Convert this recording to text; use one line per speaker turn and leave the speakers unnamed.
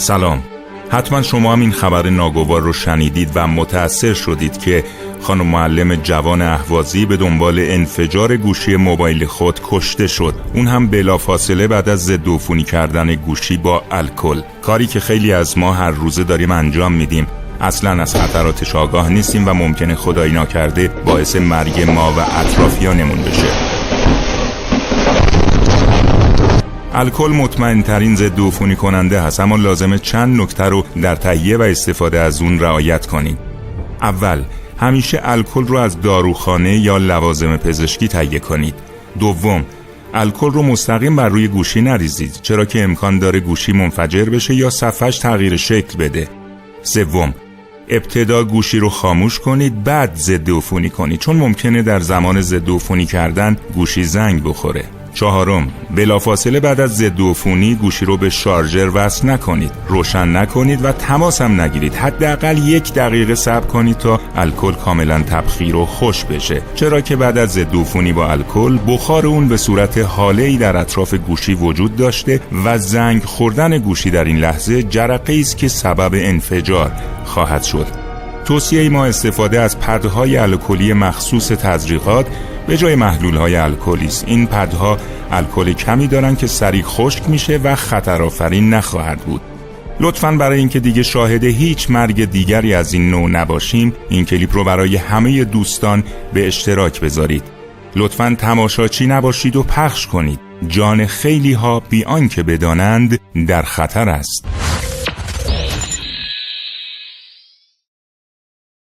سلام. حتما شما هم این خبر ناگوار رو شنیدید و متأثر شدید که خانم معلم جوان اهوازی به دنبال انفجار گوشی موبایل خود کشته شد، اون هم بلافاصله بعد از ضدعفونی کردن گوشی با الکل. کاری که خیلی از ما هر روزه داریم انجام میدیم. اصلا از خطراتش آگاه نیستیم و ممکنه خدای ناکرده باعث مرگ ما و اطرافیانمون بشه. الکل مطمئن ترین ضدعفونی کننده هست، اما لازمه چند نکته رو در تهیه و استفاده از اون رعایت کنید. اول، همیشه الکل رو از داروخانه یا لوازم پزشکی تهیه کنید. دوم، الکل رو مستقیم بر روی گوشی نریزید، چرا که امکان داره گوشی منفجر بشه یا صفحش تغییر شکل بده. سوم، ابتدا گوشی رو خاموش کنید، بعد ضدعفونی کنید، چون ممکنه در زمان ضدعفونی کردن گوشی زنگ بخوره. چهارم، بلافاصله بعد از ضدعفونی گوشی رو به شارژر وصل نکنید، روشن نکنید و تماس هم نگیرید. حداقل 1 دقیقه صبر کنید تا الکل کاملا تبخیر و خوش بشه، چرا که بعد از ضدعفونی با الکل بخار اون به صورت هاله‌ای در اطراف گوشی وجود داشته و زنگ خوردن گوشی در این لحظه جرقه‌ای است که سبب انفجار خواهد شد. توصیه ما استفاده از پدهای الکلی مخصوص تزریقات به جای محلول‌های الکلی است. این پدها الکل کمی دارن که سریع خشک میشه و خطرآفرین نخواهد بود. لطفاً برای اینکه دیگه شاهد هیچ مرگ دیگری از این نوع نباشیم، این کلیپ رو برای همه دوستان به اشتراک بذارید. لطفاً تماشاچی نباشید و پخش کنید. جان خیلی ها بی آنکه بدانند در خطر است.